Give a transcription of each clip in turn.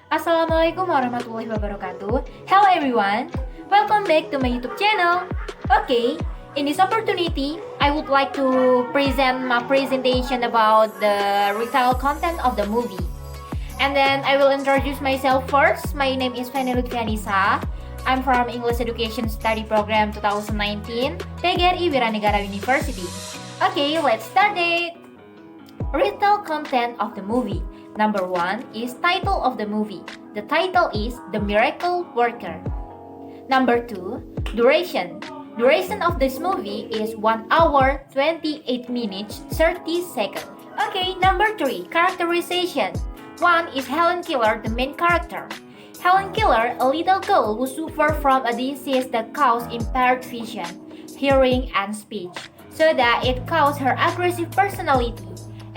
Assalamualaikum warahmatullahi wabarakatuh. Hello everyone, welcome back to my YouTube channel. Okay, in this opportunity, I would like to present my presentation about the retail content of the movie. And then I will introduce myself first. My name is Veni Nisa. I'm from English Education Study Program 2019, PGRI WIRANEGARA University. Okay, let's start it. Retail content of the movie. Number 1 is title of the movie. The title is The Miracle Worker. Number 2, duration. Duration of this movie is 1 hour 28 minutes 30 seconds. Okay, number 3, characterization. 1 is Helen Keller, the main character. Helen Keller, a little girl who suffers from a disease that causes impaired vision, hearing, and speech, so that it causes her aggressive personality.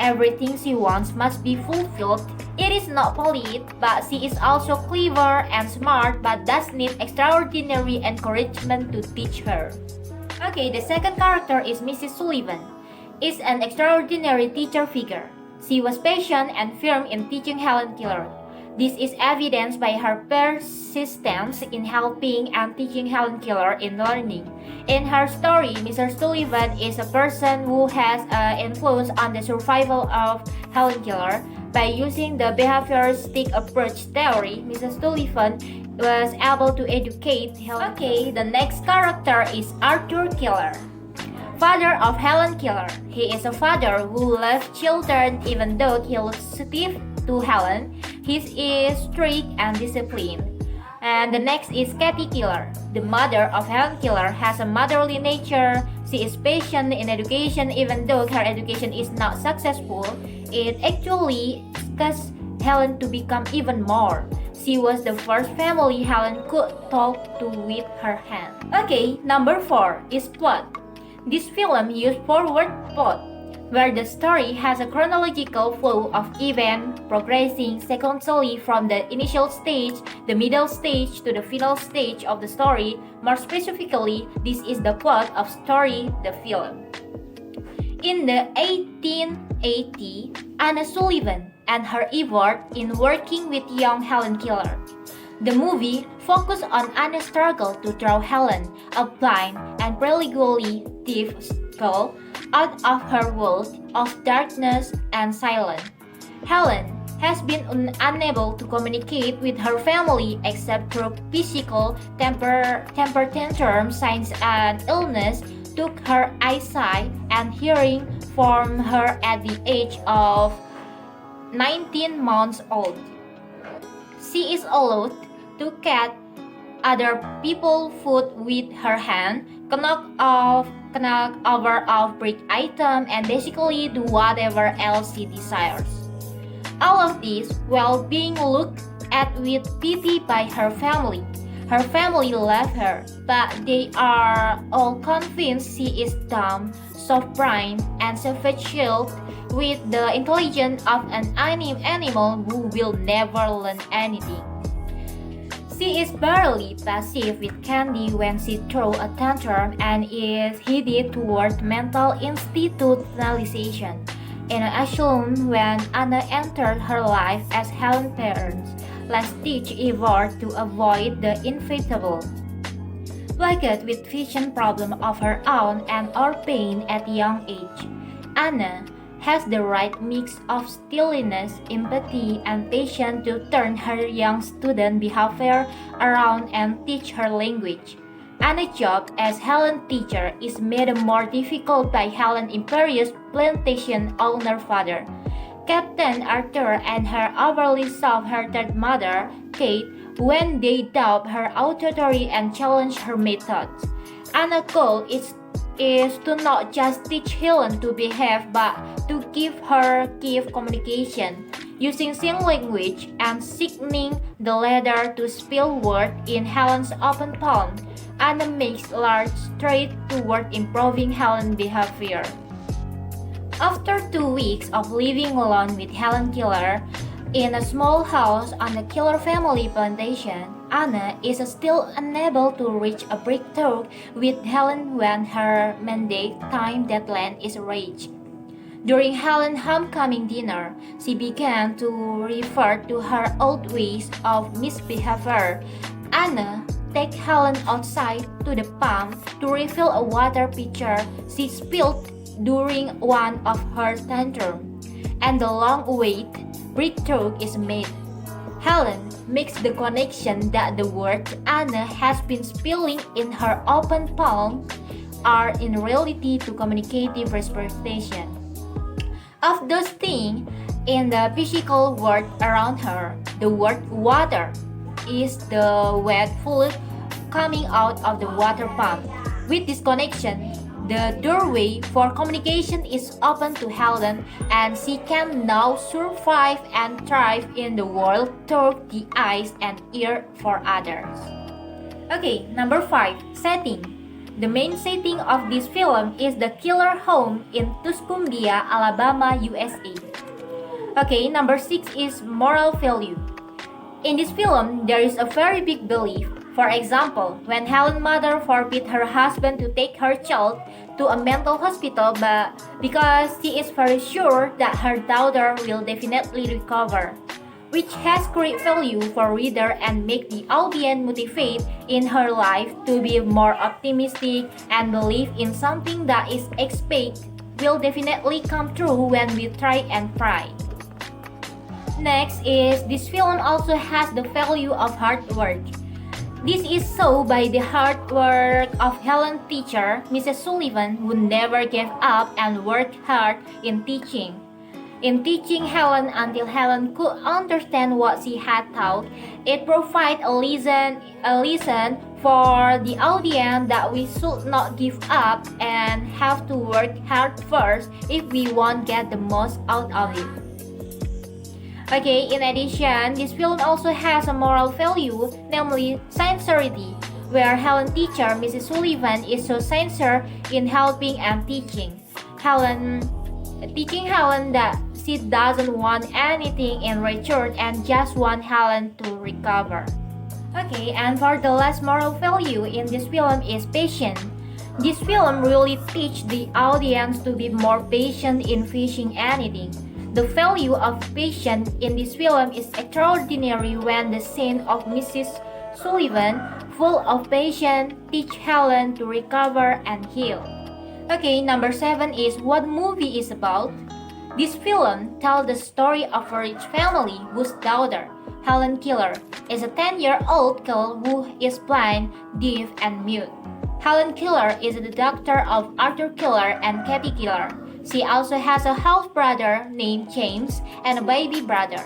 Everything she wants must be fulfilled. It is not polite, but she is also clever and smart, but does need extraordinary encouragement to teach her. Okay, the second character is Mrs. Sullivan. Is an extraordinary teacher figure. She was patient and firm in teaching Helen Keller. This is evidenced by her persistence in helping and teaching Helen Keller in learning. In her story, Mrs. Sullivan is a person who has influence on the survival of Helen Keller. By using the behavioristic approach theory, Mrs. Sullivan was able to educate Helen. Okay, the next character is Arthur Keller, father of Helen Keller. He is a father who loves children even though he looks stiff to Helen. He is strict and disciplined. And the next is Kathy Keller. The mother of Helen Keller has a motherly nature. She is patient in education even though her education is not successful. It actually caused Helen to become even more. She was the first family Helen could talk to with her hand. Okay, number 4 is plot. This film used forward plot, where the story has a chronological flow of events progressing sequentially from the initial stage, the middle stage, to the final stage of the story. More specifically, this is the plot of story, the film. In the 1880, Anna Sullivan and her effort in working with young Helen Keller. The movie focused on Anna's struggle to draw Helen, a blind and religiously deaf girl, out of her world of darkness and silence. Helen has been unable to communicate with her family except through physical temper tantrums, signs, and illness took her eyesight and hearing from her at the age of 19 months old. She is allowed to cut other people's food with her hand, knock over of brick item, and basically do whatever else she desires. All of this while being looked at with pity by her family. Her family love her, but they are all convinced she is dumb, soft-brained, and self-chilled with the intelligence of an animal who will never learn anything. She is barely passive with Candy when she throws a tantrum and is headed toward mental institutionalization. In an asylum when Anna entered her life as Helen's parents, last-ditch effort to avoid the inevitable. Plagued with vision problems of her own and or pain at a young age, Anna has the right mix of stillness, empathy, and patience to turn her young student behavior around and teach her language. Anna's job as Helen's teacher is made more difficult by Helen's imperious plantation owner father, Captain Arthur, and her overly soft-hearted mother, Kate, when they doubt her authority and challenge her methods. Anna's goal is to not just teach Helen to behave but to give her communication, using sign language and signing the latter to spell words in Helen's open palm. Anna makes large strides toward improving Helen's behavior. After 2 weeks of living alone with Helen Keller in a small house on the Keller family plantation, Anna is still unable to reach a breakthrough with Helen when her mandate time deadline is reached. During Helen's homecoming dinner, she began to refer to her old ways of misbehavior. Anna takes Helen outside to the pump to refill a water pitcher she spilled during one of her tantrums, and the long-awaited breakthrough is made. Helen makes the connection that the words Anna has been spilling in her open palm are in reality to communicative representation of those things in the physical world around her. The word water is the wet fluid coming out of the water pump. With this connection, the doorway for communication is open to Helen, and she can now survive and thrive in the world through the eyes and ear for others. Okay, number 5. Setting. The main setting of this film is the killer home in Tuscumbia, Alabama, USA. Okay, number 6 is moral value. In this film, there is a very big belief. For example, when Helen's mother forbid her husband to take her child to a mental hospital because she is very sure that her daughter will definitely recover, which has great value for reader and make the audience motivate in her life to be more optimistic and believe in something that is expected will definitely come true when we try and try. Next is this film also has the value of hard work. This is so by the hard work of Helen's teacher, Mrs. Sullivan, who never gave up and worked hard in teaching. In teaching Helen until Helen could understand what she had taught, it provided a lesson for the audience that we should not give up and have to work hard first if we want to get the most out of it. Okay, in addition, this film also has a moral value, namely sincerity, where Helen's teacher, Mrs. Sullivan, is so sincere in helping and teaching Helen that she doesn't want anything in return and just want Helen to recover. Okay, and for the last moral value in this film is patience. This film really teaches the audience to be more patient in facing anything. The value of patience in this film is extraordinary when the scene of Mrs. Sullivan, full of patience, teach Helen to recover and heal. Okay, number 7 is what movie is about. This film tells the story of a rich family whose daughter, Helen Keller, is a 10-year-old girl who is blind, deaf, and mute. Helen Keller is the daughter of Arthur Keller and Kathy Keller. She also has a half-brother named James and a baby brother.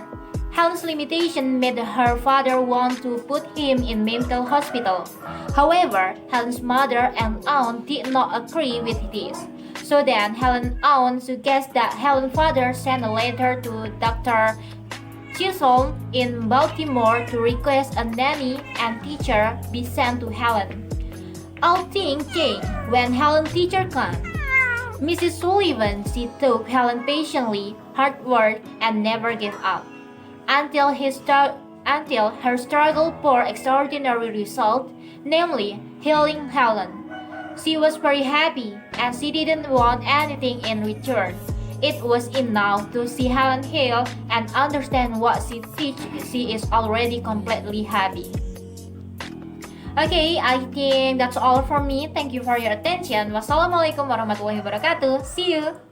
Helen's limitation made her father want to put him in mental hospital. However, Helen's mother and aunt did not agree with this. So then, Helen's aunt suggests that Helen's father send a letter to Dr. Chisholm in Baltimore to request a nanny and teacher be sent to Helen. All things changed when Helen's teacher came. Mrs. Sullivan, she took Helen patiently, hard work, and never gave up. Until her struggle bore extraordinary result, namely healing Helen. She was very happy, and she didn't want anything in return. It was enough to see Helen heal and understand what she teaches. She is already completely happy. Okay, I think that's all from me. Thank you for your attention. Wassalamualaikum warahmatullahi wabarakatuh. See you!